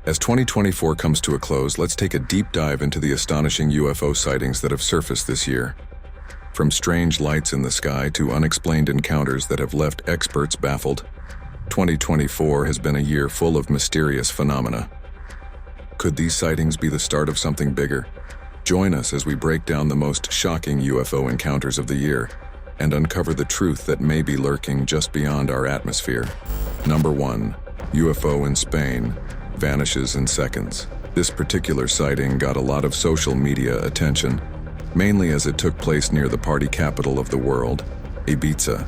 As 2024 comes to a close, let's take a deep dive into the astonishing UFO sightings that have surfaced this year. From strange lights in the sky to unexplained encounters that have left experts baffled, 2024 has been a year full of mysterious phenomena. Could these sightings be the start of something bigger? Join us as we break down the most shocking UFO encounters of the year and uncover the truth that may be lurking just beyond our atmosphere. Number 1. UFO in Spain vanishes in seconds. This particular sighting got a lot of social media attention, mainly as it took place near the party capital of the world, Ibiza.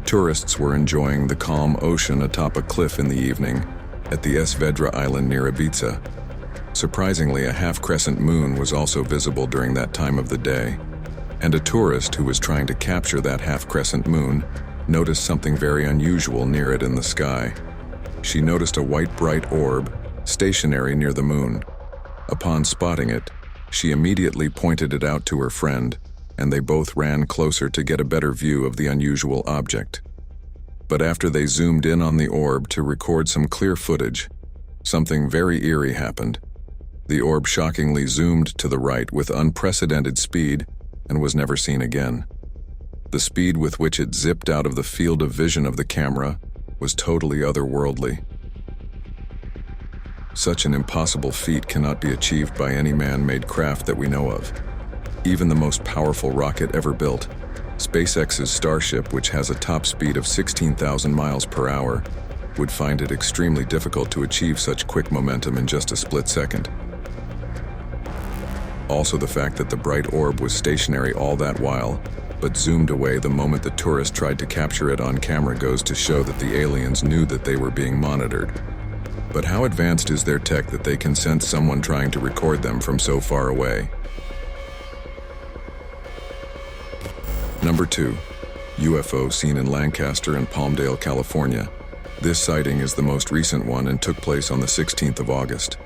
Tourists were enjoying the calm ocean atop a cliff in the evening at the Es Vedra island near Ibiza. Surprisingly, a half-crescent moon was also visible during that time of the day, and a tourist who was trying to capture that half-crescent moon noticed something very unusual near it in the sky. She noticed a white bright orb stationary near the moon. Upon spotting it, she immediately pointed it out to her friend, and they both ran closer to get a better view of the unusual object. But after they zoomed in on the orb to record some clear footage, something very eerie happened. The orb shockingly zoomed to the right with unprecedented speed and was never seen again. The speed with which it zipped out of the field of vision of the camera was totally otherworldly. Such an impossible feat cannot be achieved by any man-made craft that we know of. Even the most powerful rocket ever built, SpaceX's Starship, which has a top speed of 16,000 miles per hour, would find it extremely difficult to achieve such quick momentum in just a split second. Also, the fact that the bright orb was stationary all that while, but zoomed away the moment the tourist tried to capture it on camera goes to show that the aliens knew that they were being monitored. But how advanced is their tech that they can sense someone trying to record them from so far away? Number 2. UFO seen in Lancaster and Palmdale, California. This sighting is the most recent one and took place on the 16th of August.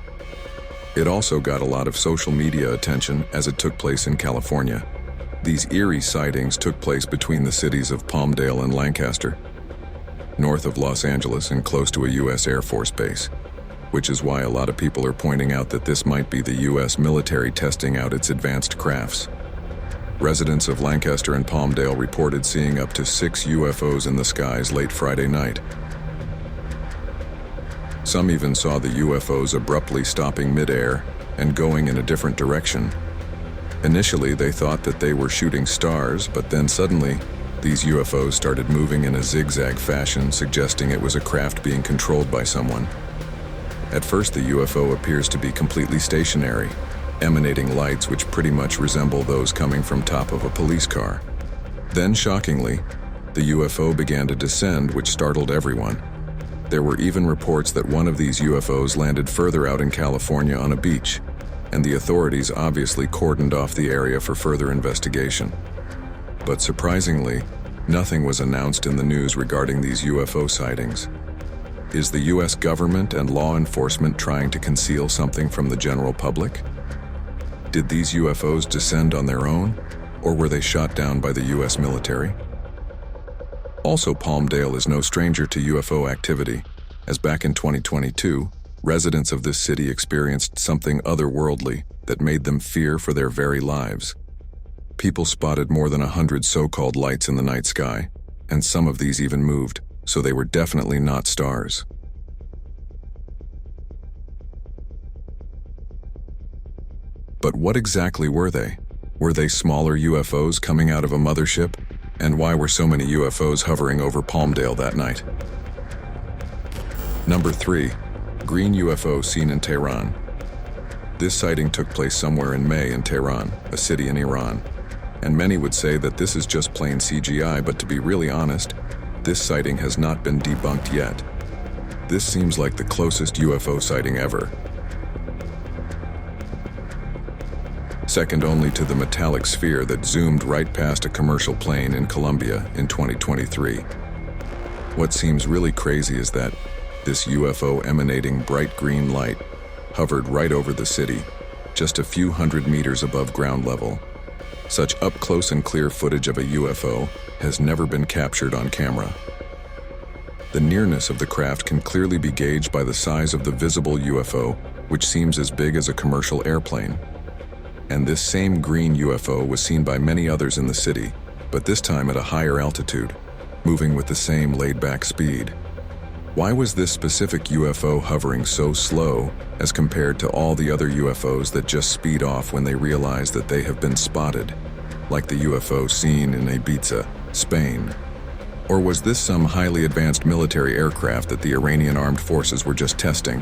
It also got a lot of social media attention as it took place in California. These eerie sightings took place between the cities of Palmdale and Lancaster, north of Los Angeles and close to a U.S. Air Force base, which is why a lot of people are pointing out that this might be the U.S. military testing out its advanced crafts. Residents of Lancaster and Palmdale reported seeing up to 6 UFOs in the skies late Friday night. Some even saw the UFOs abruptly stopping mid-air and going in a different direction. Initially, they thought that they were shooting stars, but then suddenly, these UFOs started moving in a zigzag fashion, suggesting it was a craft being controlled by someone. At first, the UFO appears to be completely stationary, emanating lights which pretty much resemble those coming from top of a police car. Then, shockingly, the UFO began to descend, which startled everyone. There were even reports that one of these UFOs landed further out in California on a beach, and the authorities obviously cordoned off the area for further investigation. But surprisingly, nothing was announced in the news regarding these UFO sightings. Is the US government and law enforcement trying to conceal something from the general public? Did these UFOs descend on their own, or were they shot down by the US military? Also, Palmdale is no stranger to UFO activity, as back in 2022, residents of this city experienced something otherworldly that made them fear for their very lives. People spotted more than 100 so-called lights in the night sky, and some of these even moved, so they were definitely not stars. But what exactly were they? Were they smaller UFOs coming out of a mothership? And why were so many UFOs hovering over Palmdale that night? Number 3. Green UFO seen in Tehran. This sighting took place somewhere in May in Tehran, a city in Iran. And many would say that this is just plain CGI, but to be really honest, this sighting has not been debunked yet. This seems like the closest UFO sighting ever. Second only to the metallic sphere that zoomed right past a commercial plane in Colombia in 2023. What seems really crazy is that this UFO emanating bright green light hovered right over the city, just a few hundred meters above ground level. Such up-close and clear footage of a UFO has never been captured on camera. The nearness of the craft can clearly be gauged by the size of the visible UFO, which seems as big as a commercial airplane. And this same green UFO was seen by many others in the city, but this time at a higher altitude, moving with the same laid-back speed. Why was this specific UFO hovering so slow as compared to all the other UFOs that just speed off when they realize that they have been spotted, like the UFO seen in Ibiza, Spain? Or was this some highly advanced military aircraft that the Iranian armed forces were just testing?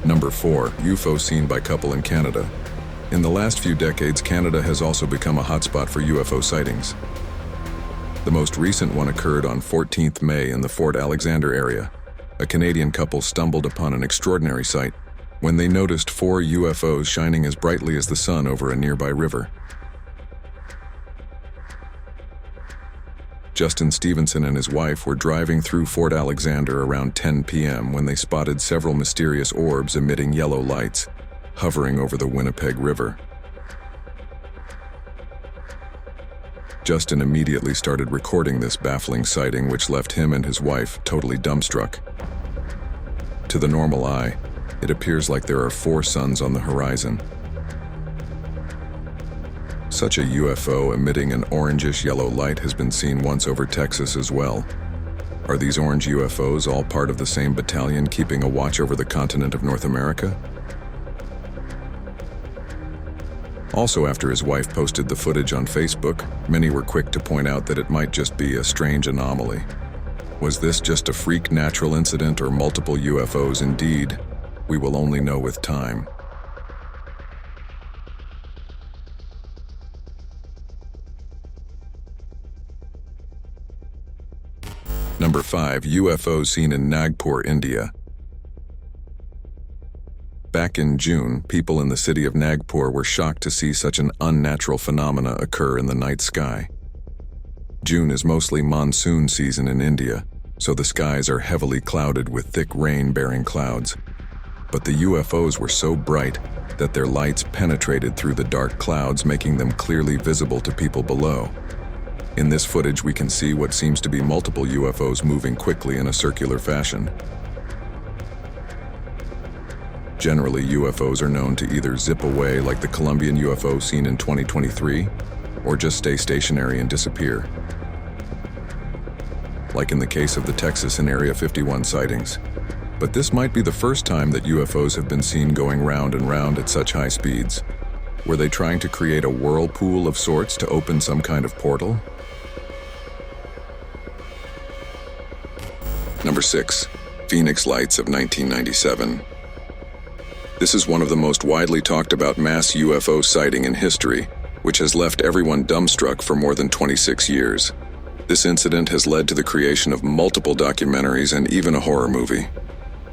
Number 4. UFO seen by couple in Canada. In the last few decades, Canada has also become a hotspot for UFO sightings. The most recent one occurred on 14th May in the Fort Alexander area. A Canadian couple stumbled upon an extraordinary sight when they noticed 4 UFOs shining as brightly as the sun over a nearby river. Justin Stevenson and his wife were driving through Fort Alexander around 10 p.m. when they spotted several mysterious orbs emitting yellow lights, hovering over the Winnipeg River. Justin immediately started recording this baffling sighting, which left him and his wife totally dumbstruck. To the normal eye, it appears like there are 4 suns on the horizon. Such a UFO emitting an orangish-yellow light has been seen once over Texas as well. Are these orange UFOs all part of the same battalion keeping a watch over the continent of North America? Also, after his wife posted the footage on Facebook, many were quick to point out that it might just be a strange anomaly. Was this just a freak natural incident or multiple UFOs indeed? We will only know with time. Number 5. UFO seen in Nagpur, India. Back in June, people in the city of Nagpur were shocked to see such an unnatural phenomena occur in the night sky. June is mostly monsoon season in India, so the skies are heavily clouded with thick rain-bearing clouds. But the UFOs were so bright that their lights penetrated through the dark clouds, making them clearly visible to people below. In this footage, we can see what seems to be multiple UFOs moving quickly in a circular fashion. Generally, UFOs are known to either zip away like the Colombian UFO seen in 2023, or just stay stationary and disappear, like in the case of the Texas and Area 51 sightings. But this might be the first time that UFOs have been seen going round and round at such high speeds. Were they trying to create a whirlpool of sorts to open some kind of portal? Number 6. Phoenix Lights of 1997. This is one of the most widely talked about mass UFO sighting in history, which has left everyone dumbstruck for more than 26 years. This incident has led to the creation of multiple documentaries and even a horror movie.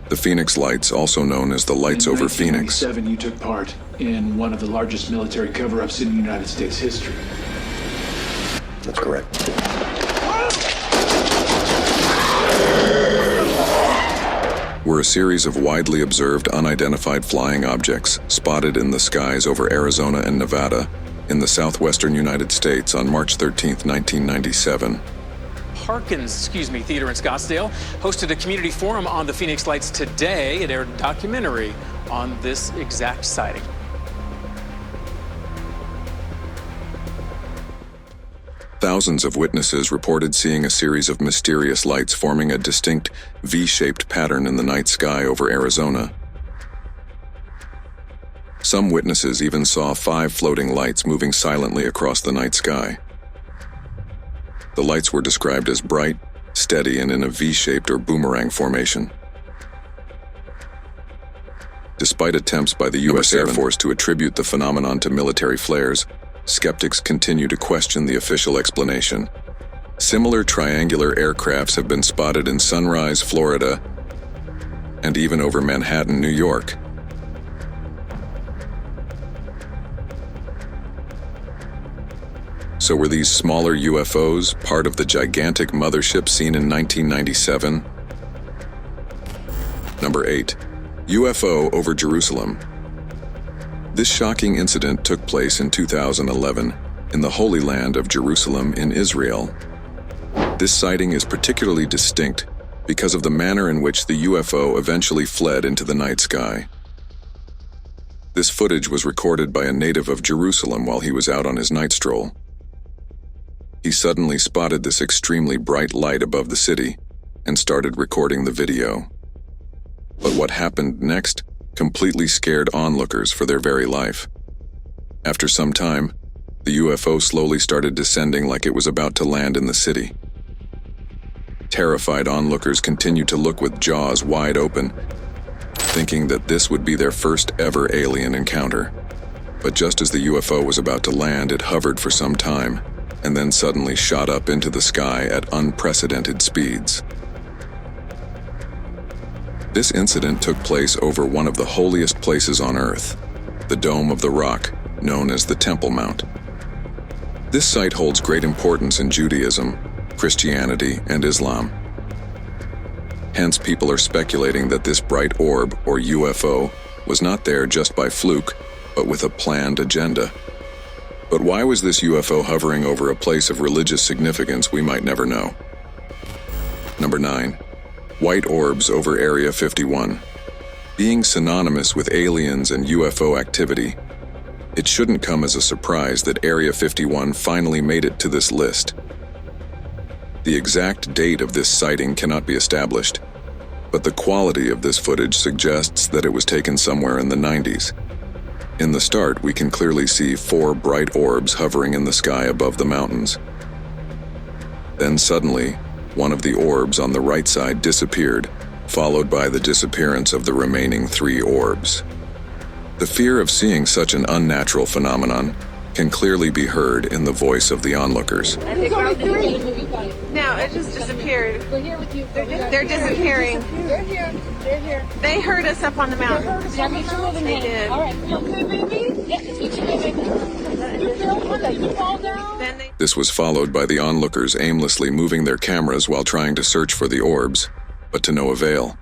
The Phoenix Lights, also known as the Lights over Phoenix. In 1997, you took part in one of the largest military cover-ups in United States history. That's correct. Were a series of widely observed unidentified flying objects spotted in the skies over Arizona and Nevada in the southwestern United States on March 13, 1997. Harkins, Theater in Scottsdale hosted a community forum on the Phoenix Lights today. It aired a documentary on this exact sighting. Thousands of witnesses reported seeing a series of mysterious lights forming a distinct V-shaped pattern in the night sky over Arizona. Some witnesses even saw 5 floating lights moving silently across the night sky. The lights were described as bright, steady, and in a V-shaped or boomerang formation. Despite attempts by the U.S. Air Force to attribute the phenomenon to military flares, skeptics continue to question the official explanation. Similar triangular aircrafts have been spotted in Sunrise, Florida, and even over Manhattan, New York. So were these smaller UFOs part of the gigantic mothership seen in 1997? Number 8. UFO over Jerusalem. This shocking incident took place in 2011, in the Holy Land of Jerusalem in Israel. This sighting is particularly distinct because of the manner in which the UFO eventually fled into the night sky. This footage was recorded by a native of Jerusalem while he was out on his night stroll. He suddenly spotted this extremely bright light above the city and started recording the video. But what happened next completely scared onlookers for their very life. After some time, the UFO slowly started descending like it was about to land in the city. Terrified onlookers continued to look with jaws wide open, thinking that this would be their first ever alien encounter. But just as the UFO was about to land, it hovered for some time, and then suddenly shot up into the sky at unprecedented speeds. This incident took place over one of the holiest places on Earth, the Dome of the Rock, known as the Temple Mount. This site holds great importance in Judaism, Christianity, and Islam. Hence, people are speculating that this bright orb, or UFO, was not there just by fluke, but with a planned agenda. But why was this UFO hovering over a place of religious significance we might never know? Number 9. White orbs over Area 51. Being synonymous with aliens and UFO activity, it shouldn't come as a surprise that Area 51 finally made it to this list. The exact date of this sighting cannot be established, but the quality of this footage suggests that it was taken somewhere in the 90s. In the start, we can clearly see 4 bright orbs hovering in the sky above the mountains. Then suddenly, one of the orbs on the right side disappeared, followed by the disappearance of the remaining 3 orbs. The fear of seeing such an unnatural phenomenon can clearly be heard in the voice of the onlookers. No, it just disappeared. We're here with you. They're disappearing. They're here. They're here. They heard us up on the mountain. They did. All right. You okay, baby? Yeah, it's each baby. You feel good? You fall down? Then they This was followed by the onlookers aimlessly moving their cameras while trying to search for the orbs, but to no avail.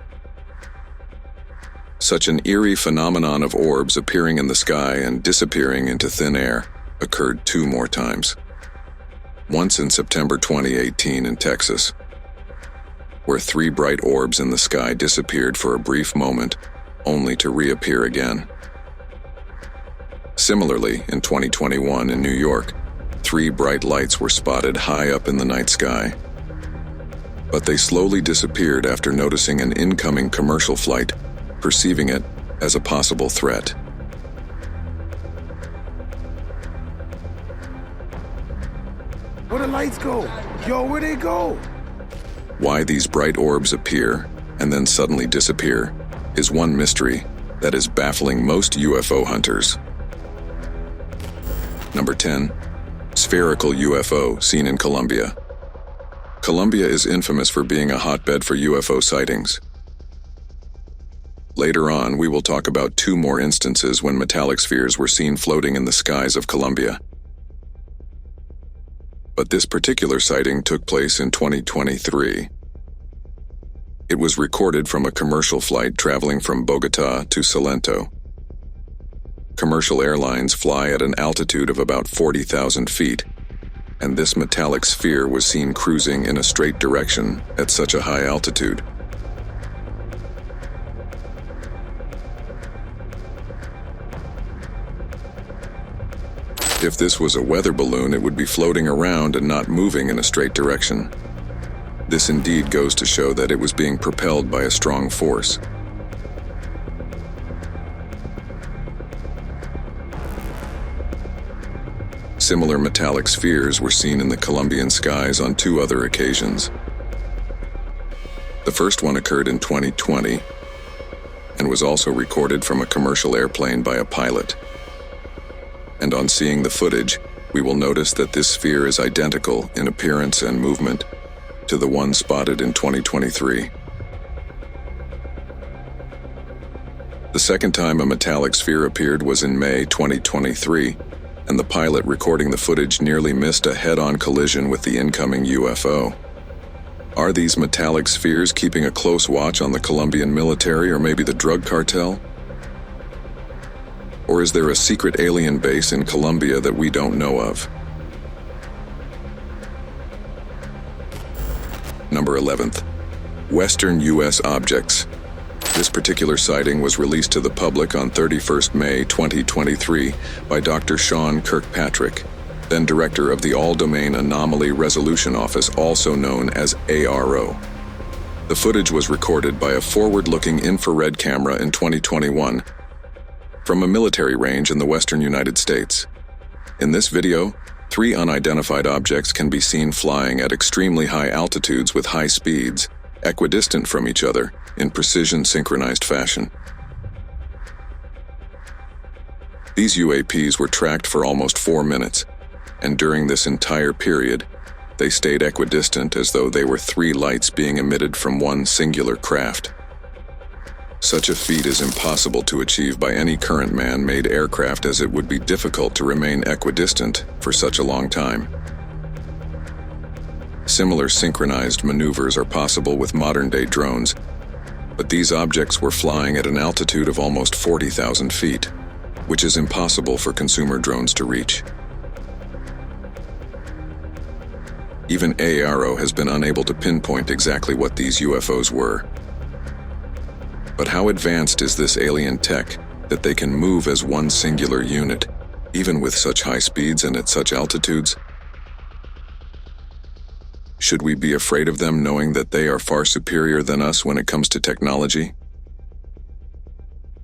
Such an eerie phenomenon of orbs appearing in the sky and disappearing into thin air occurred 2 more times. Once in September 2018 in Texas, where 3 bright orbs in the sky disappeared for a brief moment, only to reappear again. Similarly, in 2021 in New York, 3 bright lights were spotted high up in the night sky. But they slowly disappeared after noticing an incoming commercial flight, perceiving it as a possible threat. Where the lights go? Yo, where they go? Why these bright orbs appear and then suddenly disappear is one mystery that is baffling most UFO hunters. Number 10. Spherical UFO seen in Colombia. Colombia is infamous for being a hotbed for UFO sightings. Later on, we will talk about 2 more instances when metallic spheres were seen floating in the skies of Colombia. But this particular sighting took place in 2023. It was recorded from a commercial flight traveling from Bogota to Salento. Commercial airlines fly at an altitude of about 40,000 feet, and this metallic sphere was seen cruising in a straight direction at such a high altitude. If this was a weather balloon, it would be floating around and not moving in a straight direction. This indeed goes to show that it was being propelled by a strong force. Similar metallic spheres were seen in the Colombian skies on 2 other occasions. The first one occurred in 2020 and was also recorded from a commercial airplane by a pilot. And on seeing the footage, we will notice that this sphere is identical in appearance and movement to the one spotted in 2023. The second time a metallic sphere appeared was in May 2023, and the pilot recording the footage nearly missed a head-on collision with the incoming UFO. Are these metallic spheres keeping a close watch on the Colombian military or maybe the drug cartel? Or is there a secret alien base in Colombia that we don't know of? number 11th. Western U.S. objects. This particular sighting was released to the public on 31st May 2023 by Dr. Sean Kirkpatrick, then director of the All-Domain Anomaly Resolution Office, also known as ARO. The footage was recorded by a forward-looking infrared camera in 2021 from a military range in the western United States. In this video, 3 unidentified objects can be seen flying at extremely high altitudes with high speeds, equidistant from each other, in precision synchronized fashion. These UAPs were tracked for almost 4 minutes, and during this entire period, they stayed equidistant as though they were 3 lights being emitted from one singular craft. Such a feat is impossible to achieve by any current man-made aircraft, as it would be difficult to remain equidistant for such a long time. Similar synchronized maneuvers are possible with modern-day drones, but these objects were flying at an altitude of almost 40,000 feet, which is impossible for consumer drones to reach. Even ARO has been unable to pinpoint exactly what these UFOs were. But how advanced is this alien tech that they can move as one singular unit, even with such high speeds and at such altitudes? Should we be afraid of them, knowing that they are far superior than us when it comes to technology?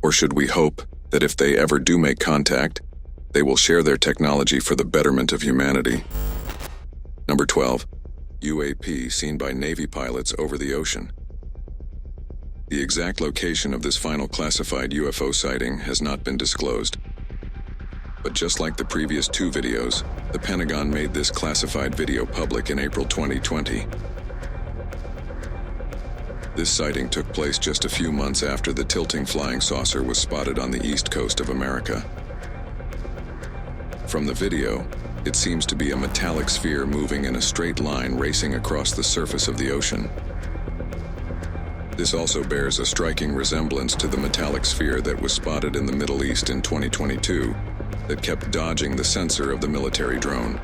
Or should we hope that if they ever do make contact, they will share their technology for the betterment of humanity? Number 12. UAP seen by Navy pilots over the ocean. The exact location of this final classified UFO sighting has not been disclosed. But just like the previous 2 videos, the Pentagon made this classified video public in April 2020. This sighting took place just a few months after the tilting flying saucer was spotted on the east coast of America. From the video, it seems to be a metallic sphere moving in a straight line racing across the surface of the ocean. This also bears a striking resemblance to the metallic sphere that was spotted in the Middle East in 2022 that kept dodging the sensor of the military drone.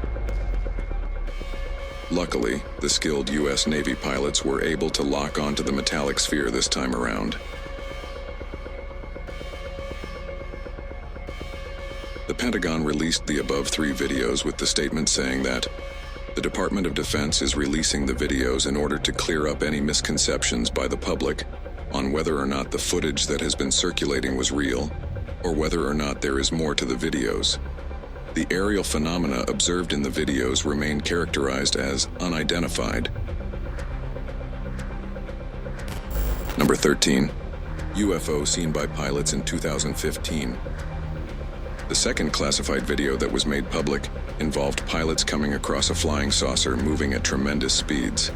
Luckily, the skilled U.S. Navy pilots were able to lock onto the metallic sphere this time around. The Pentagon released the above 3 videos with the statement saying that the Department of Defense is releasing the videos in order to clear up any misconceptions by the public on whether or not the footage that has been circulating was real, or whether or not there is more to the videos. The aerial phenomena observed in the videos remain characterized as unidentified. Number 13. UFO seen by pilots in 2015. The second classified video that was made public involved pilots coming across a flying saucer moving at tremendous speeds.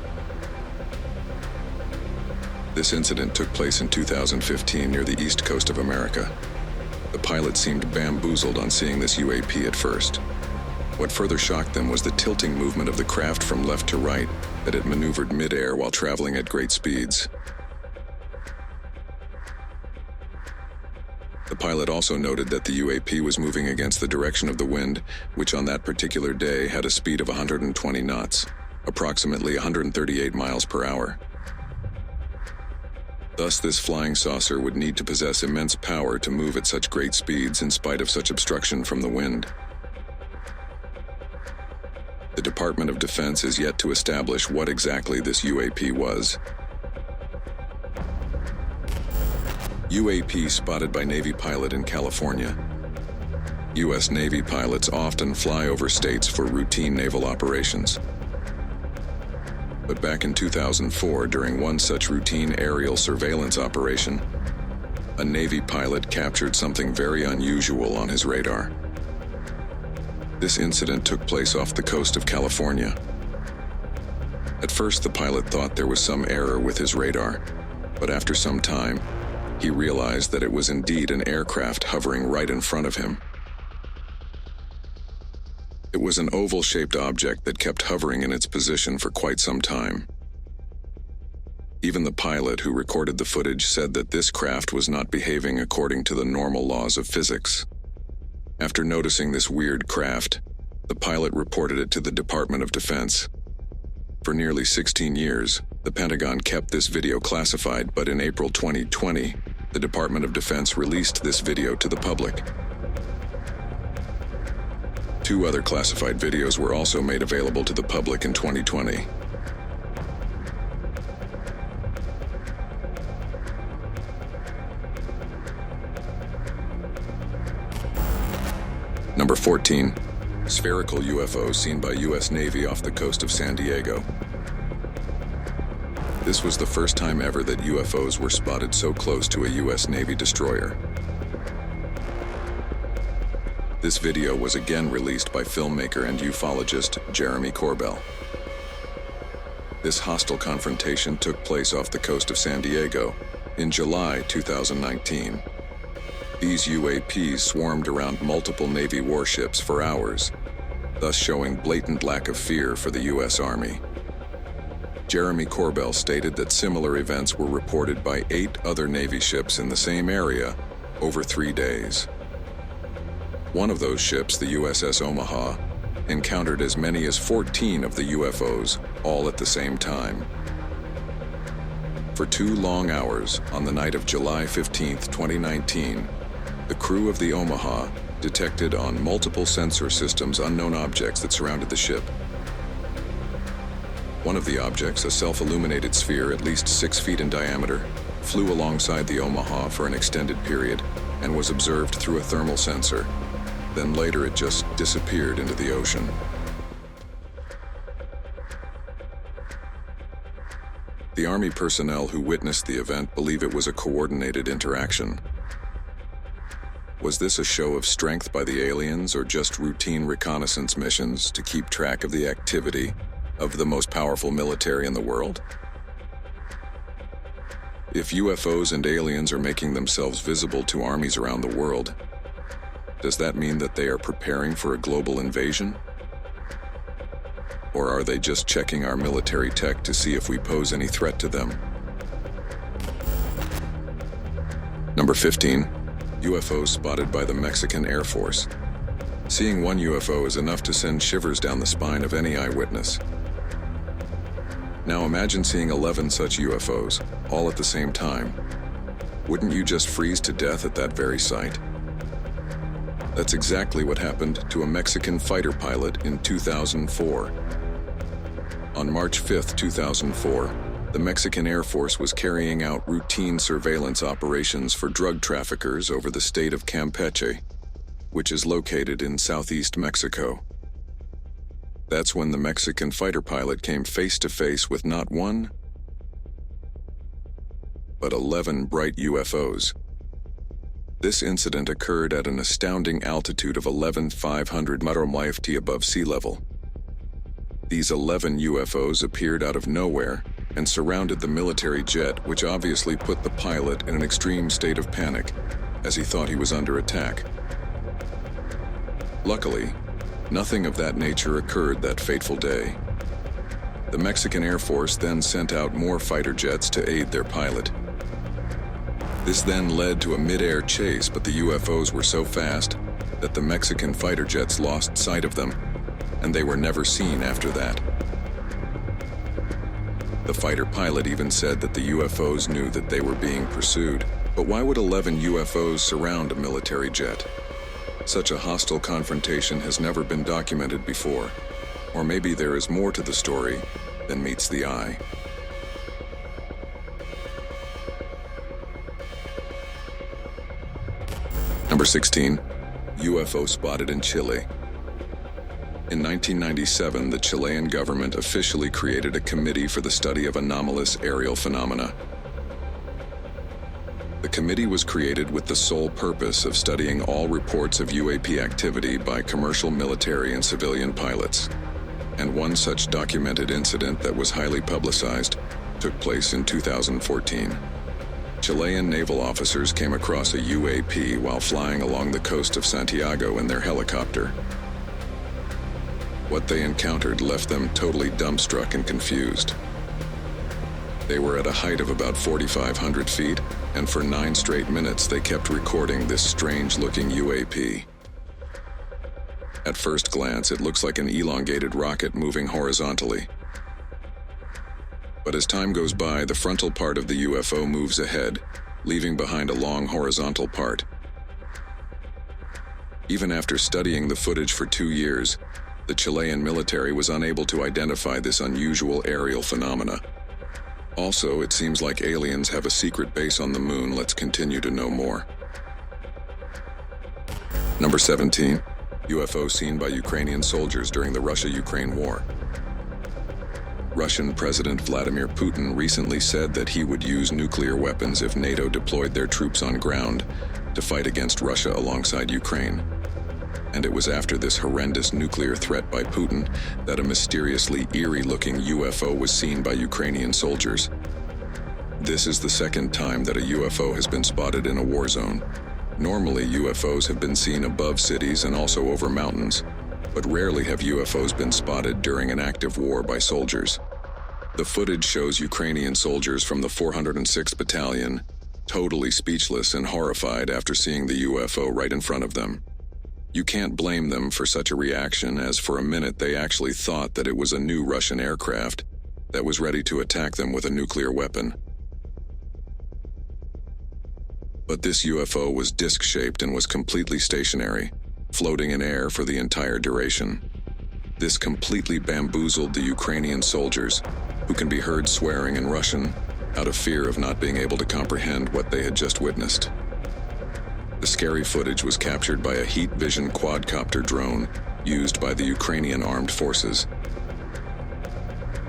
This incident took place in 2015 near the east coast of America. The pilot seemed bamboozled on seeing this UAP at first. What further shocked them was the tilting movement of the craft from left to right that it maneuvered mid-air while traveling at great speeds. The pilot also noted that the UAP was moving against the direction of the wind, which on that particular day had a speed of 120 knots, approximately 138 miles per hour. Thus, this flying saucer would need to possess immense power to move at such great speeds in spite of such obstruction from the wind. The Department of Defense is yet to establish what exactly this UAP was. UAP spotted by Navy pilot in California. U.S. Navy pilots often fly over states for routine naval operations. But back in 2004, during one such routine aerial surveillance operation, a Navy pilot captured something very unusual on his radar. This incident took place off the coast of California. At first, the pilot thought there was some error with his radar, but after some time, he realized that it was indeed an aircraft hovering right in front of him. It was an oval-shaped object that kept hovering in its position for quite some time. Even the pilot who recorded the footage said that this craft was not behaving according to the normal laws of physics. After noticing this weird craft, the pilot reported it to the Department of Defense. For nearly 16 years, The Pentagon kept this video classified, but in April 2020, the Department of Defense released this video to the public. 2 other classified videos were also made available to the public in 2020. Number 14. Spherical UFO seen by U.S. Navy off the coast of San Diego. This was the first time ever that UFOs were spotted so close to a U.S. Navy destroyer. This video was again released by filmmaker and ufologist Jeremy Corbell. This hostile confrontation took place off the coast of San Diego in July 2019. These UAPs swarmed around multiple Navy warships for hours, thus showing blatant lack of fear for the U.S. Army. Jeremy Corbell stated that similar events were reported by 8 other Navy ships in the same area over 3 days. One of those ships, the USS Omaha, encountered as many as 14 of the UFOs, all at the same time. For 2 long hours, on the night of July 15, 2019, the crew of the Omaha detected on multiple sensor systems unknown objects that surrounded the ship. One of the objects, a self-illuminated sphere at least 6 feet in diameter, flew alongside the Omaha for an extended period and was observed through a thermal sensor. Then later it just disappeared into the ocean. The Army personnel who witnessed the event believe it was a coordinated interaction. Was this a show of strength by the aliens or just routine reconnaissance missions to keep track of the activity of the most powerful military in the world? If UFOs and aliens are making themselves visible to armies around the world, does that mean that they are preparing for a global invasion? Or are they just checking our military tech to see if we pose any threat to them? Number 15. UFO spotted by the Mexican Air Force. Seeing one UFO is enough to send shivers down the spine of any eyewitness. Now imagine seeing 11 such UFOs, all at the same time. Wouldn't you just freeze to death at that very sight? That's exactly what happened to a Mexican fighter pilot in 2004. On March 5, 2004, the Mexican Air Force was carrying out routine surveillance operations for drug traffickers over the state of Campeche, which is located in southeast Mexico. That's when the Mexican fighter pilot came face to face with not one, but 11 bright UFOs. This incident occurred at an astounding altitude of 11,500 meters above sea level. These 11 UFOs appeared out of nowhere and surrounded the military jet, which obviously put the pilot in an extreme state of panic, as he thought he was under attack. Luckily, nothing of that nature occurred that fateful day. The Mexican Air Force then sent out more fighter jets to aid their pilot. This then led to a mid-air chase, but the UFOs were so fast that the Mexican fighter jets lost sight of them, and they were never seen after that. The fighter pilot even said that the UFOs knew that they were being pursued. But why would 11 UFOs surround a military jet? Such a hostile confrontation has never been documented before. Or maybe there is more to the story than meets the eye. Number 16. UFO spotted in Chile. In 1997, the Chilean government officially created a committee for the study of anomalous aerial phenomena. The committee was created with the sole purpose of studying all reports of UAP activity by commercial, military, and civilian pilots. And one such documented incident that was highly publicized took place in 2014. Chilean naval officers came across a UAP while flying along the coast of Santiago in their helicopter. What they encountered left them totally dumbstruck and confused. They were at a height of about 4,500 feet, and for 9 straight minutes they kept recording this strange-looking UAP. At first glance, it looks like an elongated rocket moving horizontally. But as time goes by, the frontal part of the UFO moves ahead, leaving behind a long horizontal part. Even after studying the footage for 2 years, the Chilean military was unable to identify this unusual aerial phenomena. Also, it seems like aliens have a secret base on the moon. Let's continue to know more. Number 17. UFO seen by Ukrainian soldiers during the Russia-Ukraine war. Russian President Vladimir Putin recently said that he would use nuclear weapons if NATO deployed their troops on ground to fight against Russia alongside Ukraine. And it was after this horrendous nuclear threat by Putin that a mysteriously eerie-looking UFO was seen by Ukrainian soldiers. This is the second time that a UFO has been spotted in a war zone. Normally, UFOs have been seen above cities and also over mountains, but rarely have UFOs been spotted during an active war by soldiers. The footage shows Ukrainian soldiers from the 406th Battalion totally speechless and horrified after seeing the UFO right in front of them. You can't blame them for such a reaction, as for a minute they actually thought that it was a new Russian aircraft that was ready to attack them with a nuclear weapon. But this UFO was disc-shaped and was completely stationary, floating in air for the entire duration. This completely bamboozled the Ukrainian soldiers, who can be heard swearing in Russian out of fear of not being able to comprehend what they had just witnessed. The scary footage was captured by a heat vision quadcopter drone used by the Ukrainian armed forces.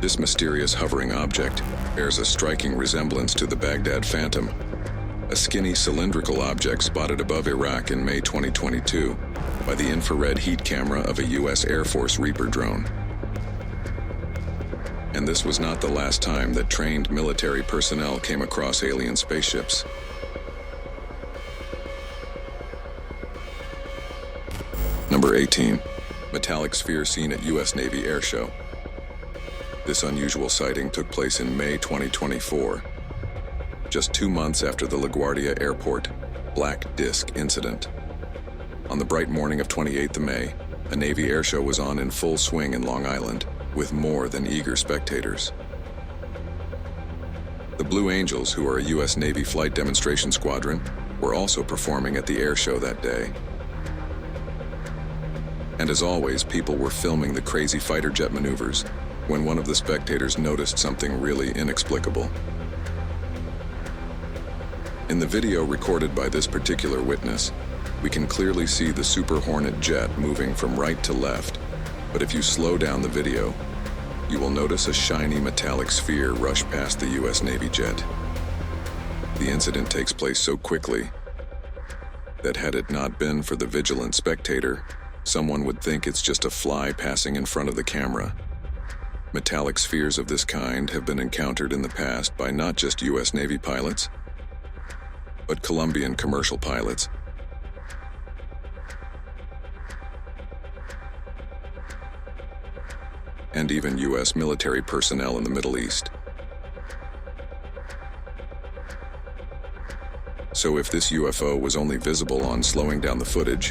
This mysterious hovering object bears a striking resemblance to the Baghdad Phantom, a skinny cylindrical object spotted above Iraq in May 2022 by the infrared heat camera of a U.S. Air Force Reaper drone. And this was not the last time that trained military personnel came across alien spaceships. Number 18. Metallic sphere seen at U.S. Navy Air Show. This unusual sighting took place in May 2024, just 2 months after the LaGuardia Airport Black Disc incident. On the bright morning of 28th of May, a Navy air show was on in full swing in Long Island, with more than eager spectators. The Blue Angels, who are a U.S. Navy flight demonstration squadron, were also performing at the air show that day. And as always, people were filming the crazy fighter jet maneuvers when one of the spectators noticed something really inexplicable. In the video recorded by this particular witness, we can clearly see the Super Hornet jet moving from right to left, but if you slow down the video, you will notice a shiny metallic sphere rush past the U.S. Navy jet. The incident takes place so quickly that had it not been for the vigilant spectator, someone would think it's just a fly passing in front of the camera. Metallic spheres of this kind have been encountered in the past by not just U.S. Navy pilots, but Colombian commercial pilots. And even U.S. military personnel in the Middle East. So if this UFO was only visible on slowing down the footage,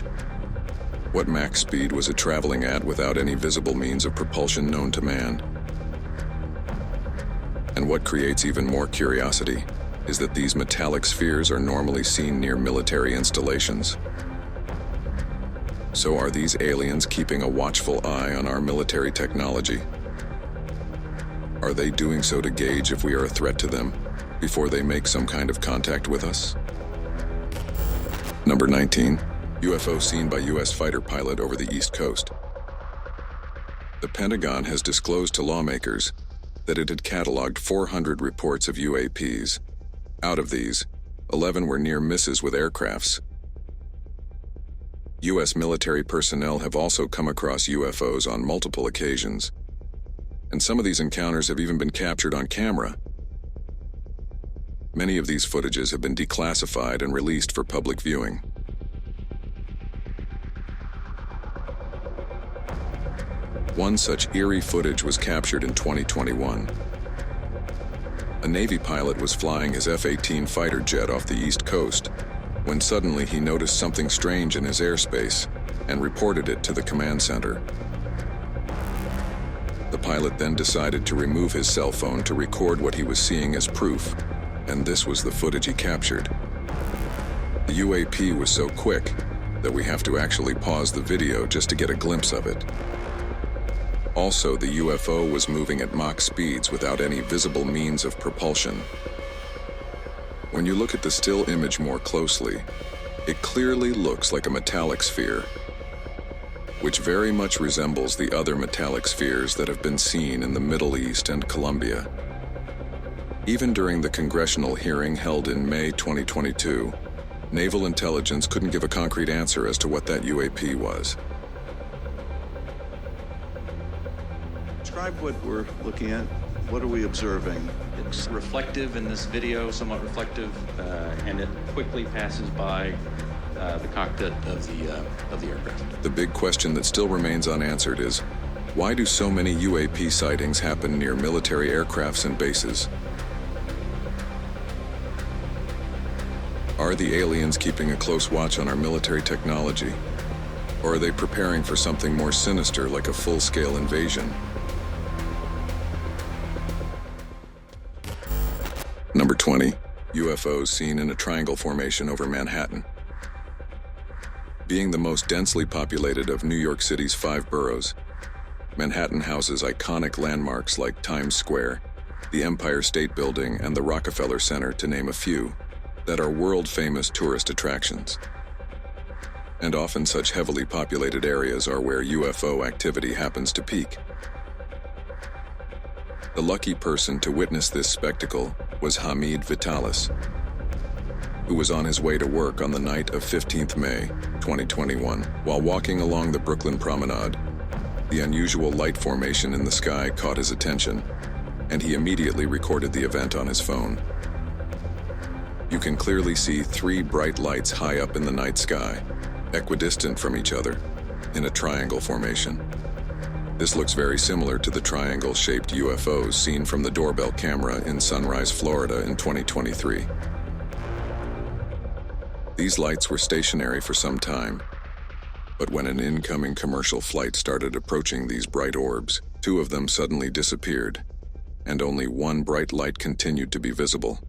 what Mach speed was it traveling at without any visible means of propulsion known to man? And what creates even more curiosity is that these metallic spheres are normally seen near military installations. So are these aliens keeping a watchful eye on our military technology? Are they doing so to gauge if we are a threat to them before they make some kind of contact with us? Number 19. UFO seen by U.S. fighter pilot over the East Coast. The Pentagon has disclosed to lawmakers that it had cataloged 400 reports of UAPs. Out of these, 11 were near misses with aircrafts. U.S. military personnel have also come across UFOs on multiple occasions, and some of these encounters have even been captured on camera. Many of these footages have been declassified and released for public viewing. One such eerie footage was captured in 2021. A Navy pilot was flying his F-18 fighter jet off the East Coast when suddenly he noticed something strange in his airspace and reported it to the command center. The pilot pilot then decided to remove his cell phone to record what he was seeing as proof, and this was the footage he captured. The UAP was so quick that we have to actually pause the video just to get a glimpse of it. Also, the UFO was moving at Mach speeds without any visible means of propulsion. When you look at the still image more closely, it clearly looks like a metallic sphere, which very much resembles the other metallic spheres that have been seen in the Middle East and Colombia. Even during the congressional hearing held in May 2022, Naval Intelligence couldn't give a concrete answer as to what that UAP was. Describe what we're looking at. What are we observing? It's reflective in this video, somewhat reflective, and it quickly passes by the cockpit of the aircraft. The big question that still remains unanswered is, why do so many UAP sightings happen near military aircrafts and bases? Are the aliens keeping a close watch on our military technology? Or are they preparing for something more sinister like a full-scale invasion? Number 20. UFOs seen in a triangle formation over Manhattan. Being the most densely populated of New York City's 5 boroughs, Manhattan houses iconic landmarks like Times Square, the Empire State Building, and the Rockefeller Center, to name a few, that are world-famous tourist attractions. And often such heavily populated areas are where UFO activity happens to peak. The lucky person to witness this spectacle was Hamid Vitalis, who was on his way to work on the night of 15th May, 2021. While walking along the Brooklyn Promenade, the unusual light formation in the sky caught his attention, and he immediately recorded the event on his phone. You can clearly see 3 bright lights high up in the night sky, equidistant from each other, in a triangle formation. This looks very similar to the triangle-shaped UFOs seen from the doorbell camera in Sunrise, Florida in 2023. These lights were stationary for some time, but when an incoming commercial flight started approaching these bright orbs, 2 of them suddenly disappeared, and only 1 bright light continued to be visible.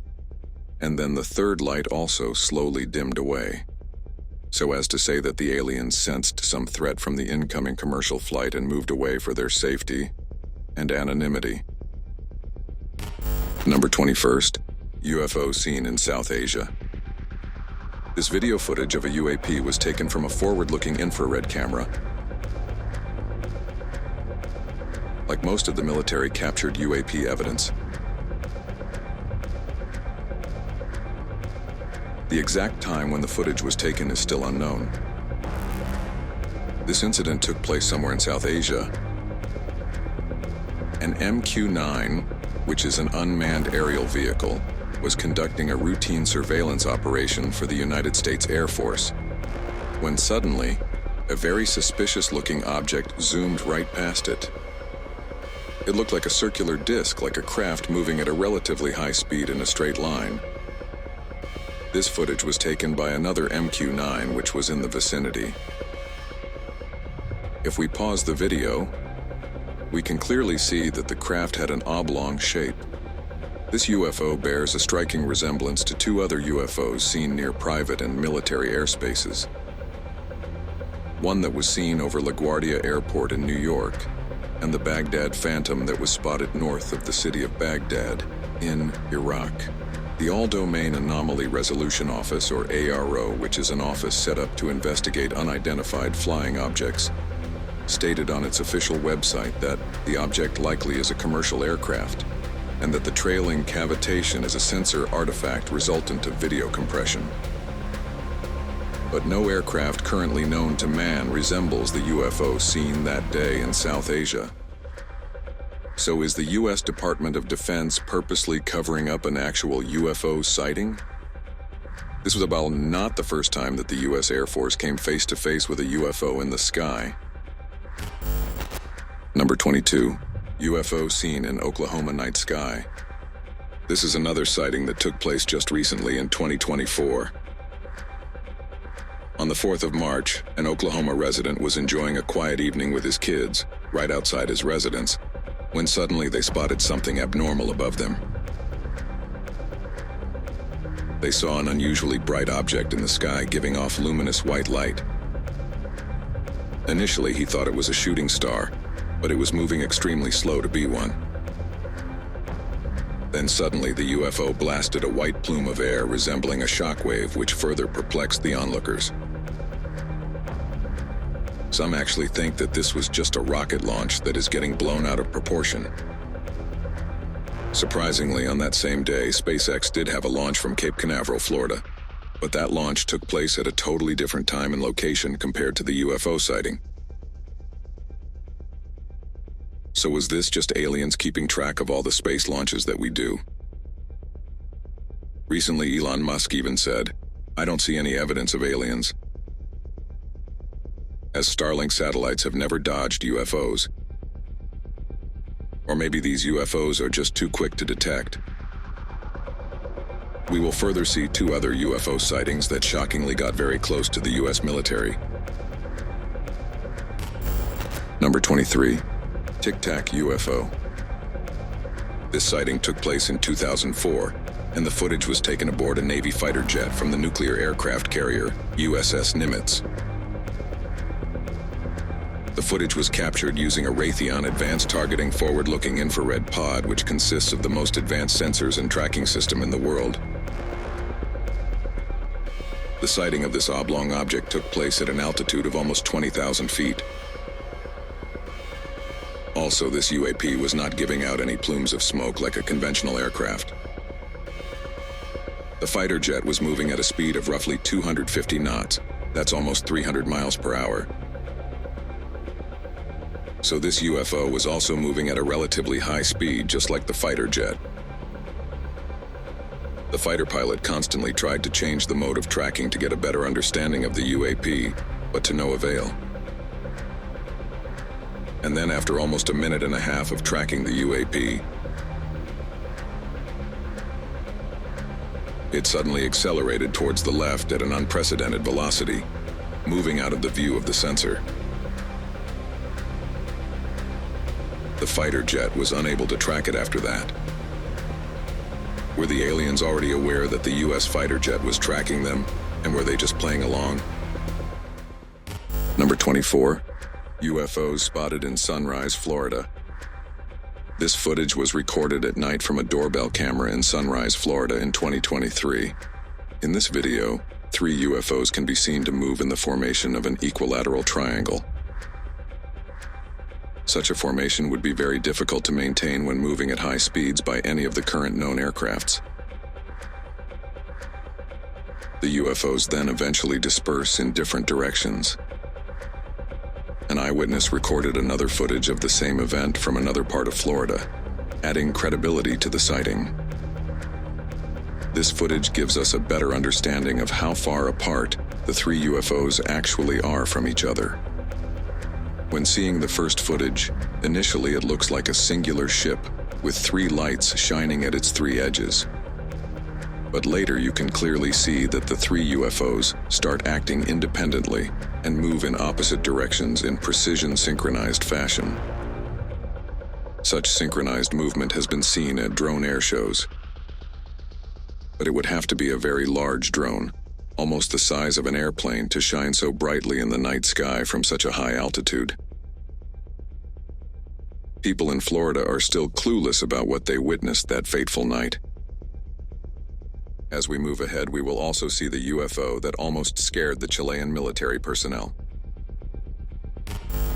And then the 3rd light also slowly dimmed away, so as to say that the aliens sensed some threat from the incoming commercial flight and moved away for their safety and anonymity. Number 21st, UFO seen in South Asia. This video footage of a UAP was taken from a forward-looking infrared camera. Like most of the military captured UAP evidence, the exact time when the footage was taken is still unknown. This incident took place somewhere in South Asia. An MQ-9, which is an unmanned aerial vehicle, was conducting a routine surveillance operation for the United States Air Force, when suddenly, a very suspicious-looking object zoomed right past it. It looked like a circular disc, like a craft moving at a relatively high speed in a straight line. This footage was taken by another MQ-9 which was in the vicinity. If we pause the video, we can clearly see that the craft had an oblong shape. This UFO bears a striking resemblance to 2 other UFOs seen near private and military airspaces. One that was seen over LaGuardia Airport in New York, and the Baghdad Phantom that was spotted north of the city of Baghdad in Iraq. The All-Domain Anomaly Resolution Office, or ARO, which is an office set up to investigate unidentified flying objects, stated on its official website that the object likely is a commercial aircraft, and that the trailing cavitation is a sensor artifact resultant of video compression. But no aircraft currently known to man resembles the UFO seen that day in South Asia. So is the U.S. Department of Defense purposely covering up an actual UFO sighting? This was about not the first time that the U.S. Air Force came face-to-face with a UFO in the sky. Number 22. UFO seen in Oklahoma night sky. This is another sighting that took place just recently in 2024. On the 4th of March, an Oklahoma resident was enjoying a quiet evening with his kids, right outside his residence, when suddenly they spotted something abnormal above them. They saw an unusually bright object in the sky giving off luminous white light. Initially, he thought it was a shooting star, but it was moving extremely slow to be one. Then suddenly, the UFO blasted a white plume of air resembling a shockwave, which further perplexed the onlookers. Some actually think that this was just a rocket launch that is getting blown out of proportion. Surprisingly, on that same day, SpaceX did have a launch from Cape Canaveral, Florida, but that launch took place at a totally different time and location compared to the UFO sighting. So was this just aliens keeping track of all the space launches that we do? Recently, Elon Musk even said, "I don't see any evidence of aliens," as Starlink satellites have never dodged UFOs. Or maybe these UFOs are just too quick to detect. We will further see 2 other UFO sightings that shockingly got very close to the US military. Number 23. Tic Tac UFO. This sighting took place in 2004, and the footage was taken aboard a Navy fighter jet from the nuclear aircraft carrier USS Nimitz. The footage was captured using a Raytheon Advanced Targeting Forward-Looking Infrared Pod, which consists of the most advanced sensors and tracking system in the world. The sighting of this oblong object took place at an altitude of almost 20,000 feet. Also, this UAP was not giving out any plumes of smoke like a conventional aircraft. The fighter jet was moving at a speed of roughly 250 knots. That's almost 300 miles per hour. So this UFO was also moving at a relatively high speed, just like the fighter jet. The fighter pilot constantly tried to change the mode of tracking to get a better understanding of the UAP, but to no avail. And then after almost a minute and a half of tracking the UAP, it suddenly accelerated towards the left at an unprecedented velocity, moving out of the view of the sensor. The fighter jet was unable to track it after that. Were the aliens already aware that the US fighter jet was tracking them, and were they just playing along? Number 24. UFOs spotted in Sunrise, Florida. This footage was recorded at night from a doorbell camera in Sunrise, Florida in 2023. In this video, 3 UFOs can be seen to move in the formation of an equilateral triangle. Such a formation would be very difficult to maintain when moving at high speeds by any of the current known aircrafts. The UFOs then eventually disperse in different directions. An eyewitness recorded another footage of the same event from another part of Florida, adding credibility to the sighting. This footage gives us a better understanding of how far apart the 3 UFOs actually are from each other. When seeing the first footage, initially it looks like a singular ship with 3 lights shining at its 3 edges. But later you can clearly see that the 3 UFOs start acting independently and move in opposite directions in precision synchronized fashion. Such synchronized movement has been seen at drone air shows. But it would have to be a very large drone, almost the size of an airplane, to shine so brightly in the night sky from such a high altitude. People in Florida are still clueless about what they witnessed that fateful night. As we move ahead, we will also see the UFO that almost scared the Chilean military personnel.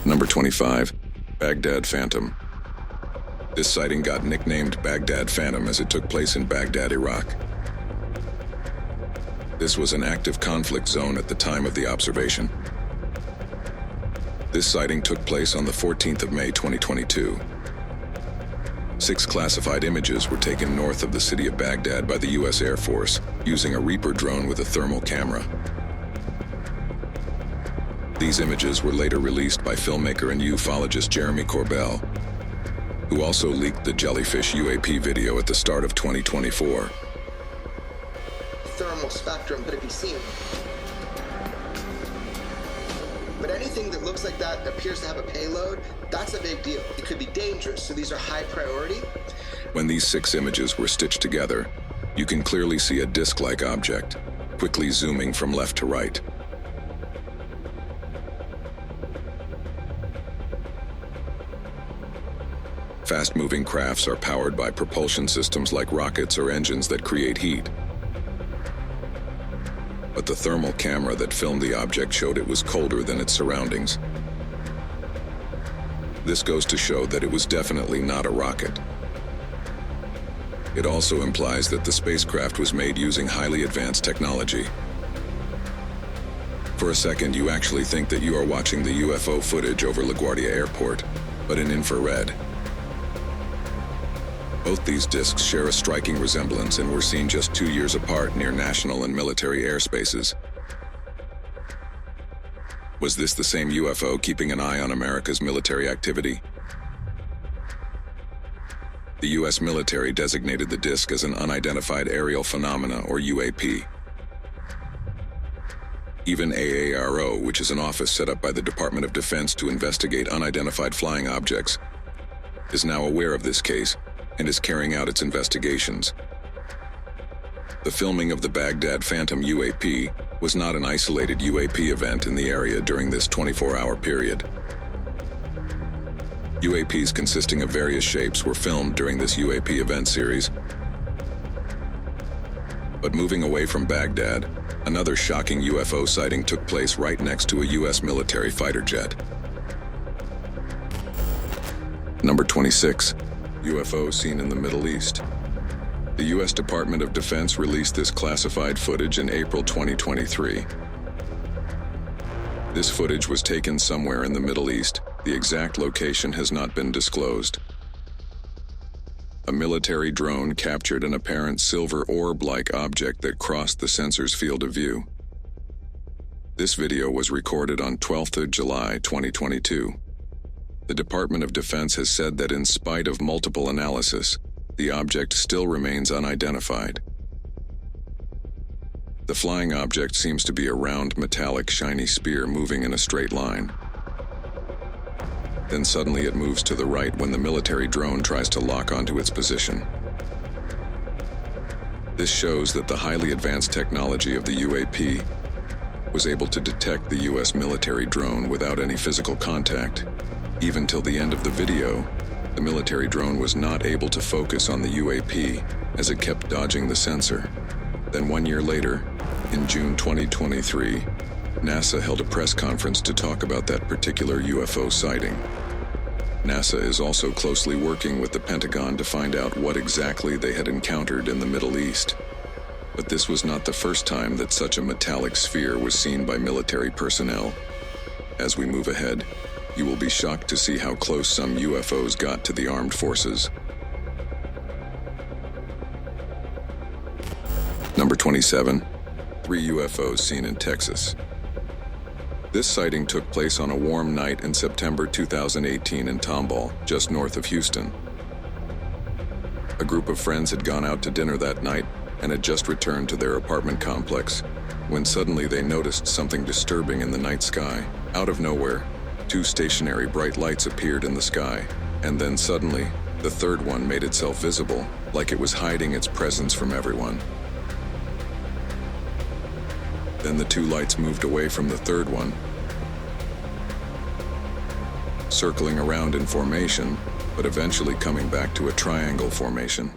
Number 25. Baghdad Phantom. This sighting got nicknamed Baghdad Phantom as it took place in Baghdad, Iraq. This was an active conflict zone at the time of the observation. This sighting took place on the 14th of May 2022. 6 classified images were taken north of the city of Baghdad by the U.S. Air Force using a Reaper drone with a thermal camera. These images were later released by filmmaker and ufologist Jeremy Corbell, who also leaked the Jellyfish UAP video at the start of 2024. Thermal spectrum, could it be seen? But anything that looks like that appears to have a payload, that's a big deal. It could be dangerous, so these are high priority. When these 6 images were stitched together, you can clearly see a disc-like object, quickly zooming from left to right. Fast-moving crafts are powered by propulsion systems like rockets or engines that create heat. But the thermal camera that filmed the object showed it was colder than its surroundings. This goes to show that it was definitely not a rocket. It also implies that the spacecraft was made using highly advanced technology. For a second, you actually think that you are watching the UFO footage over LaGuardia Airport, but in infrared. Both these discs share a striking resemblance and were seen just 2 years apart near national and military airspaces. Was this the same UFO keeping an eye on America's military activity? The U.S. military designated the disc as an unidentified aerial phenomena, or UAP. Even AARO, which is an office set up by the Department of Defense to investigate unidentified flying objects, is now aware of this case and is carrying out its investigations. The filming of the Baghdad Phantom UAP was not an isolated UAP event in the area during this 24-hour period. UAPs consisting of various shapes were filmed during this UAP event series. But moving away from Baghdad, another shocking UFO sighting took place right next to a U.S. military fighter jet. Number 26. UFO seen in the Middle East. The U.S. Department of Defense released this classified footage in April 2023. This footage was taken somewhere in the Middle East. The exact location has not been disclosed. A military drone captured an apparent silver orb-like object that crossed the sensor's field of view. This video was recorded on 12th of July 2022. The Department of Defense has said that in spite of multiple analysis, the object still remains unidentified. The flying object seems to be a round, metallic, shiny spear moving in a straight line. Then suddenly it moves to the right when the military drone tries to lock onto its position. This shows that the highly advanced technology of the UAP was able to detect the U.S. military drone without any physical contact. Even till the end of the video, the military drone was not able to focus on the UAP as it kept dodging the sensor. Then 1 year later, in June 2023, NASA held a press conference to talk about that particular UFO sighting. NASA is also closely working with the Pentagon to find out what exactly they had encountered in the Middle East. But this was not the first time that such a metallic sphere was seen by military personnel. As we move ahead, you will be shocked to see how close some UFOs got to the armed forces. Number 27. 3 UFOs seen in Texas. This sighting took place on a warm night in September 2018 in Tomball, just north of Houston. A group of friends had gone out to dinner that night and had just returned to their apartment complex, when suddenly they noticed something disturbing in the night sky. Out of nowhere, 2 stationary bright lights appeared in the sky, and then suddenly, the third one made itself visible, like it was hiding its presence from everyone. Then the 2 lights moved away from the third one, circling around in formation, but eventually coming back to a triangle formation.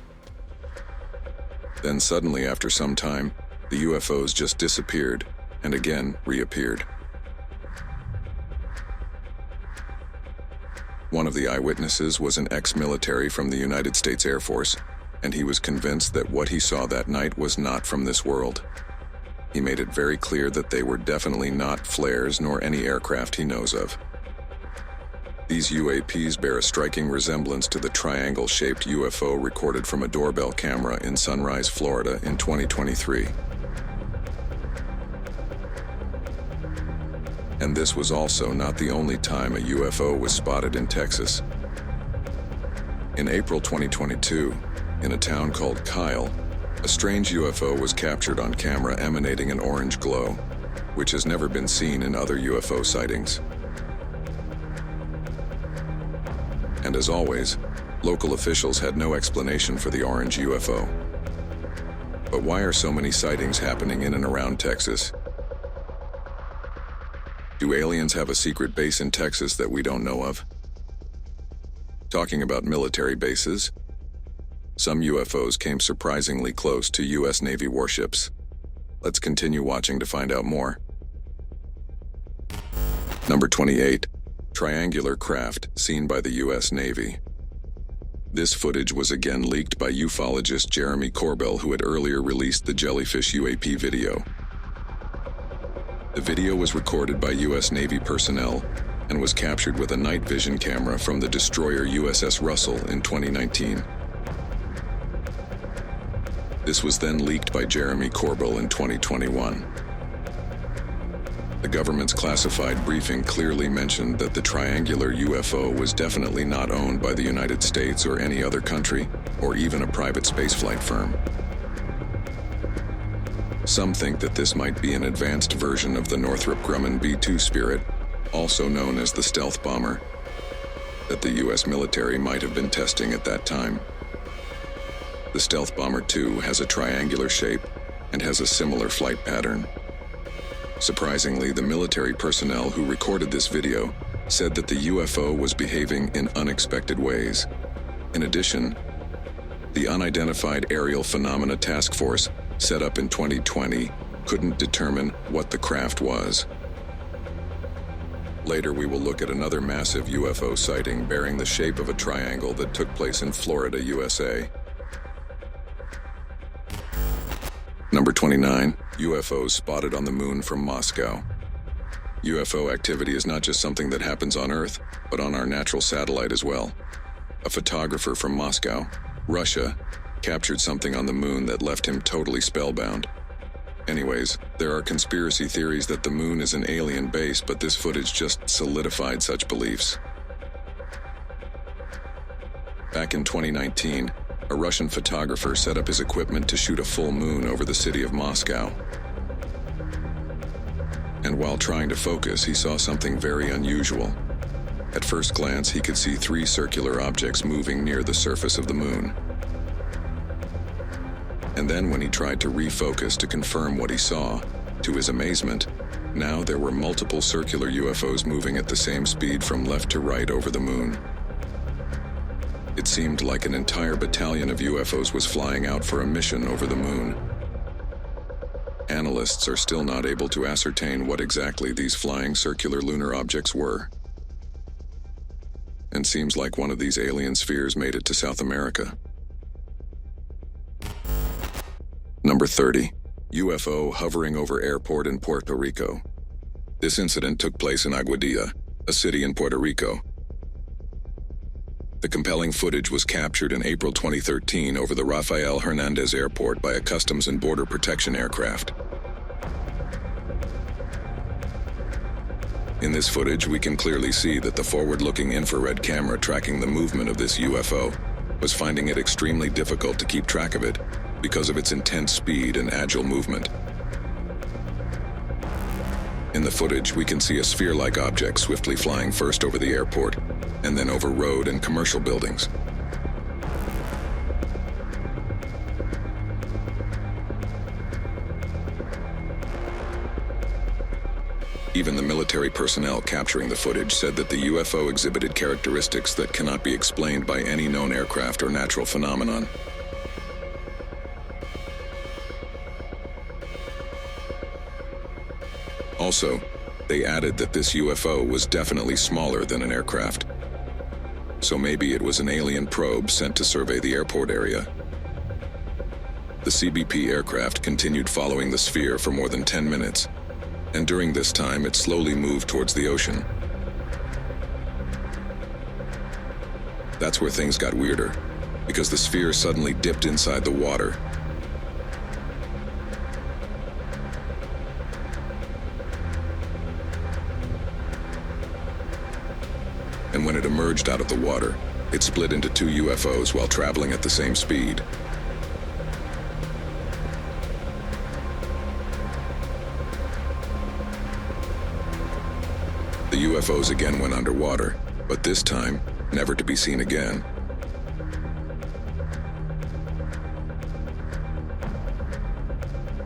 Then suddenly, after some time, the UFOs just disappeared and again reappeared. One of the eyewitnesses was an ex-military from the United States Air Force, and he was convinced that what he saw that night was not from this world. He made it very clear that they were definitely not flares nor any aircraft he knows of. These UAPs bear a striking resemblance to the triangle-shaped UFO recorded from a doorbell camera in Sunrise, Florida in 2023. And this was also not the only time a UFO was spotted in Texas. In April 2022, in a town called Kyle, a strange UFO was captured on camera emanating an orange glow. which has never been seen in other UFO sightings. And as always, local officials had no explanation for the orange UFO. But why are so many sightings happening in and around Texas? Do aliens have a secret base in Texas that we don't know of? Talking about military bases, some UFOs came surprisingly close to U.S. Navy warships. Let's continue watching to find out more. Number 28. Triangular craft seen by the U.S. Navy. This footage was again leaked by ufologist Jeremy Corbell, who had earlier released the jellyfish UAP video. The video was recorded by U.S. Navy personnel and was captured with a night vision camera from the destroyer USS Russell in 2019. This was then leaked by Jeremy Corbell in 2021. The government's classified briefing clearly mentioned that the triangular UFO was definitely not owned by the United States or any other country, or even a private spaceflight firm. Some think that this might be an advanced version of the Northrop Grumman B-2 Spirit, also known as the stealth bomber, that the U.S. military might have been testing at that time. The Stealth Bomber 2 has a triangular shape and has a similar flight pattern. Surprisingly, the military personnel who recorded this video said that the UFO was behaving in unexpected ways. In addition, the Unidentified Aerial Phenomena Task Force, set up in 2020, couldn't determine what the craft was. Later, we will look at another massive UFO sighting bearing the shape of a triangle that took place in Florida, USA. Number 29. UFOs spotted on the moon from Moscow. UFO activity is not just something that happens on Earth, but on our natural satellite as well. A photographer from Moscow, Russia, captured something on the moon that left him totally spellbound. Anyways, there are conspiracy theories that the moon is an alien base, but this footage just solidified such beliefs. Back in 2019, a Russian photographer set up his equipment to shoot a full moon over the city of Moscow. And while trying to focus, he saw something very unusual. At first glance, he could see 3 circular objects moving near the surface of the moon. And then when he tried to refocus to confirm what he saw, to his amazement, now there were multiple circular UFOs moving at the same speed from left to right over the moon. It seemed like an entire battalion of UFOs was flying out for a mission over the moon. Analysts are still not able to ascertain what exactly these flying circular lunar objects were. And seems like one of these alien spheres made it to South America. Number 30. UFO hovering over airport in Puerto Rico. This incident took place in Aguadilla, a city in Puerto Rico. The compelling footage was captured in April 2013 over the Rafael Hernandez Airport by a Customs and Border Protection aircraft. In this footage, we can clearly see that the forward-looking infrared camera tracking the movement of this UFO was finding it extremely difficult to keep track of it because of its intense speed and agile movement. In the footage, we can see a sphere-like object swiftly flying first over the airport, and then over road and commercial buildings. Even the military personnel capturing the footage said that the UFO exhibited characteristics that cannot be explained by any known aircraft or natural phenomenon. Also, they added that this UFO was definitely smaller than an aircraft. So maybe it was an alien probe sent to survey the airport area. The CBP aircraft continued following the sphere for more than 10 minutes, and during this time it slowly moved towards the ocean. That's where things got weirder, because the sphere suddenly dipped inside the water. And when it emerged out of the water, it split into 2 UFOs while traveling at the same speed. UFOs again went underwater, but this time, never to be seen again.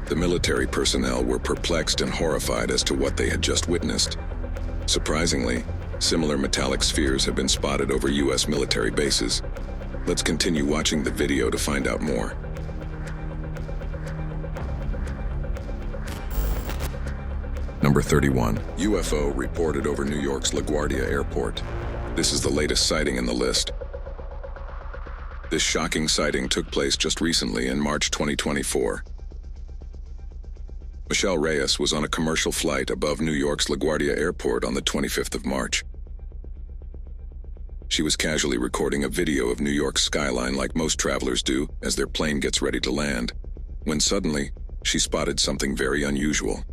The military personnel were perplexed and horrified as to what they had just witnessed. Surprisingly, similar metallic spheres have been spotted over U.S. military bases. Let's continue watching the video to find out more. Number 31. UFO reported over New York's LaGuardia Airport. This is the latest sighting in the list. This shocking sighting took place just recently in March 2024. Michelle Reyes was on a commercial flight above New York's LaGuardia Airport on the 25th of March. She was casually recording a video of New York's skyline like most travelers do as their plane gets ready to land, when suddenly, she spotted something very unusual.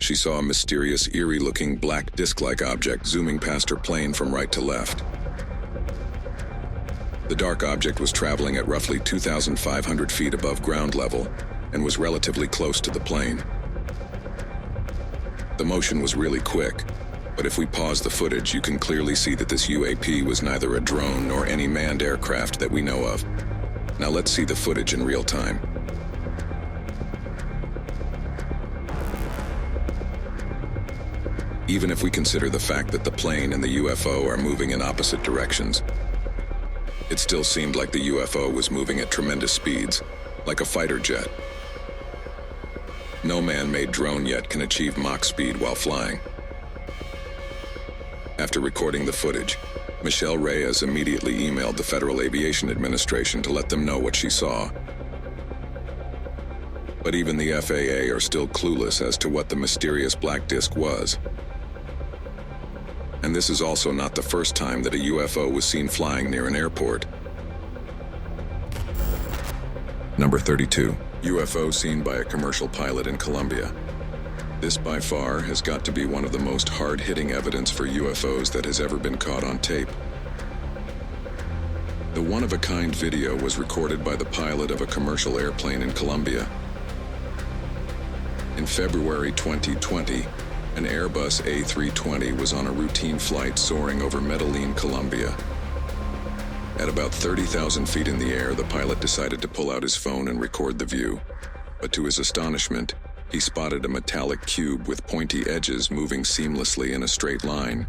She saw a mysterious, eerie-looking black disc-like object zooming past her plane from right to left. The dark object was traveling at roughly 2,500 feet above ground level and was relatively close to the plane. The motion was really quick, but if we pause the footage, you can clearly see that this UAP was neither a drone nor any manned aircraft that we know of. Now let's see the footage in real time. Even if we consider the fact that the plane and the UFO are moving in opposite directions, it still seemed like the UFO was moving at tremendous speeds, like a fighter jet. No man-made drone yet can achieve Mach speed while flying. After recording the footage, Michelle Reyes immediately emailed the Federal Aviation Administration to let them know what she saw. But even the FAA are still clueless as to what the mysterious black disc was. And this is also not the first time that a UFO was seen flying near an airport. Number 32. UFO seen by a commercial pilot in Colombia. This by far has got to be one of the most hard-hitting evidence for UFOs that has ever been caught on tape. The one-of-a-kind video was recorded by the pilot of a commercial airplane in Colombia. In February 2020, an Airbus A320 was on a routine flight soaring over Medellin, Colombia. At about 30,000 feet in the air, the pilot decided to pull out his phone and record the view. But to his astonishment, he spotted a metallic cube with pointy edges moving seamlessly in a straight line.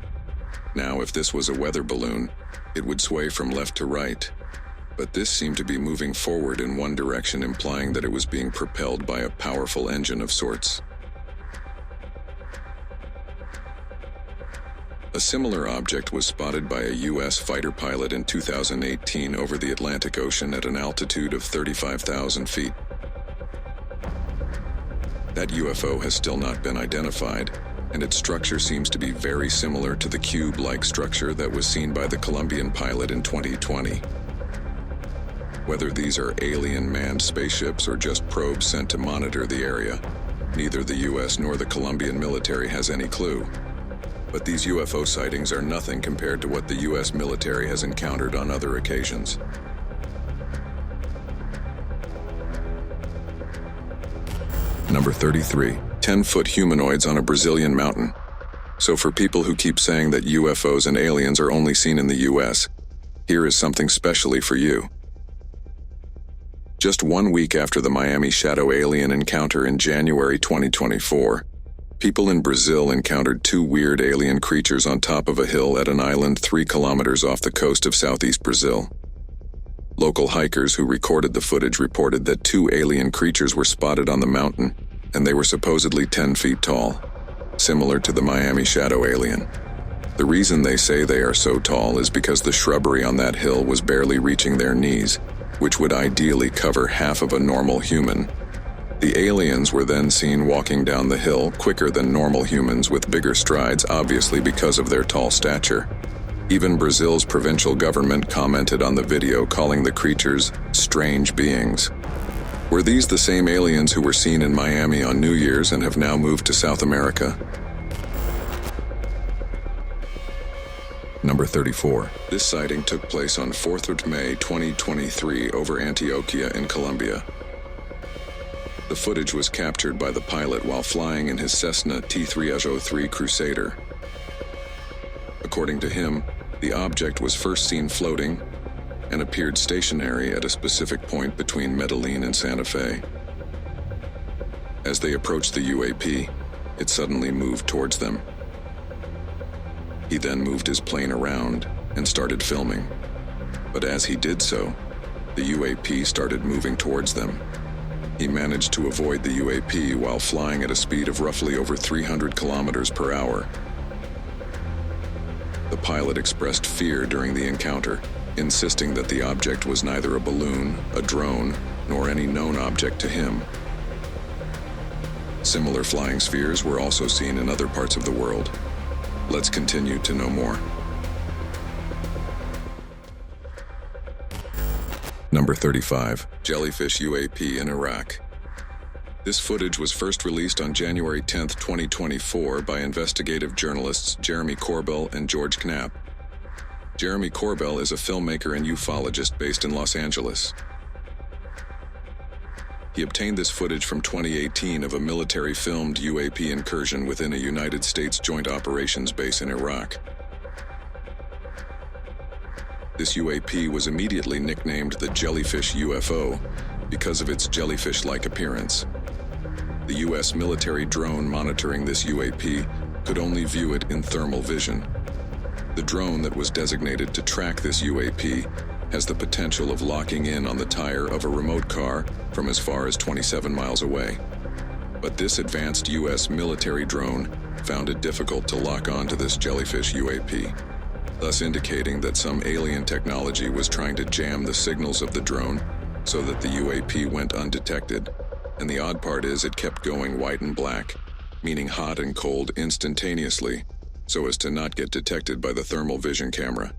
Now, if this was a weather balloon, it would sway from left to right. But this seemed to be moving forward in one direction, implying that it was being propelled by a powerful engine of sorts. A similar object was spotted by a U.S. fighter pilot in 2018 over the Atlantic Ocean at an altitude of 35,000 feet. That UFO has still not been identified, and its structure seems to be very similar to the cube-like structure that was seen by the Colombian pilot in 2020. Whether these are alien manned spaceships or just probes sent to monitor the area, neither the U.S. nor the Colombian military has any clue. But these UFO sightings are nothing compared to what the U.S. military has encountered on other occasions. Number 33. 10-foot humanoids on a Brazilian mountain. So for people who keep saying that UFOs and aliens are only seen in the U.S., here is something specially for you. Just 1 week after the Miami shadow alien encounter in January 2024, people in Brazil encountered two weird alien creatures on top of a hill at an island 3 kilometers off the coast of southeast Brazil. Local hikers who recorded the footage reported that 2 alien creatures were spotted on the mountain, and they were supposedly 10 feet tall, similar to the Miami shadow alien. The reason they say they are so tall is because the shrubbery on that hill was barely reaching their knees, which would ideally cover half of a normal human. The aliens were then seen walking down the hill quicker than normal humans with bigger strides, obviously because of their tall stature. Even Brazil's provincial government commented on the video, calling the creatures strange beings. Were these the same aliens who were seen in Miami on New Year's and have now moved to South America? Number 34. This sighting took place on 4th of May 2023 over Antioquia in Colombia. The footage was captured by the pilot while flying in his Cessna T-303 Crusader. According to him, the object was first seen floating and appeared stationary at a specific point between Medellin and Santa Fe. As they approached the UAP, it suddenly moved towards them. He then moved his plane around and started filming. But as he did so, the UAP started moving towards them. He managed to avoid the UAP while flying at a speed of roughly over 300 kilometers per hour. The pilot expressed fear during the encounter, insisting that the object was neither a balloon, a drone, nor any known object to him. Similar flying spheres were also seen in other parts of the world. Let's continue to know more. Number 35. Jellyfish UAP in Iraq. This footage was first released on January 10, 2024 by investigative journalists Jeremy Corbell and George Knapp. Jeremy Corbell is a filmmaker and ufologist based in Los Angeles. He obtained this footage from 2018 of a military-filmed UAP incursion within a United States Joint Operations base in Iraq. This UAP was immediately nicknamed the Jellyfish UFO because of its jellyfish-like appearance. The U.S. military drone monitoring this UAP could only view it in thermal vision. The drone that was designated to track this UAP has the potential of locking in on the tire of a remote car from as far as 27 miles away. But this advanced U.S. military drone found it difficult to lock onto this jellyfish UAP, thus indicating that some alien technology was trying to jam the signals of the drone so that the UAP went undetected. And the odd part is it kept going white and black, meaning hot and cold instantaneously, so as to not get detected by the thermal vision camera.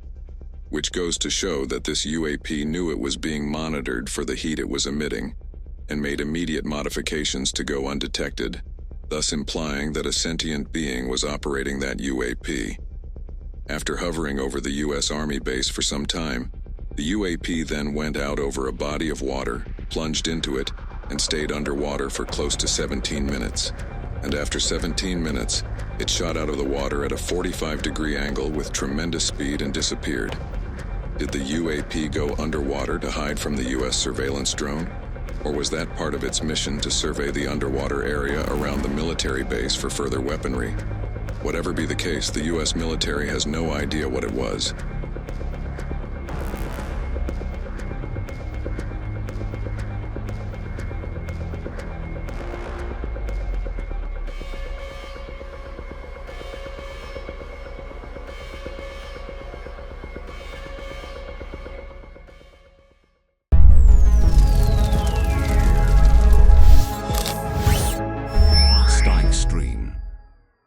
Which goes to show that this UAP knew it was being monitored for the heat it was emitting, and made immediate modifications to go undetected, thus implying that a sentient being was operating that UAP. After hovering over the U.S. Army base for some time, the UAP then went out over a body of water, plunged into it, and stayed underwater for close to 17 minutes. And after 17 minutes, it shot out of the water at a 45-degree angle with tremendous speed and disappeared. Did the UAP go underwater to hide from the U.S. surveillance drone? Or was that part of its mission to survey the underwater area around the military base for further weaponry? Whatever be the case, the U.S. military has no idea what it was,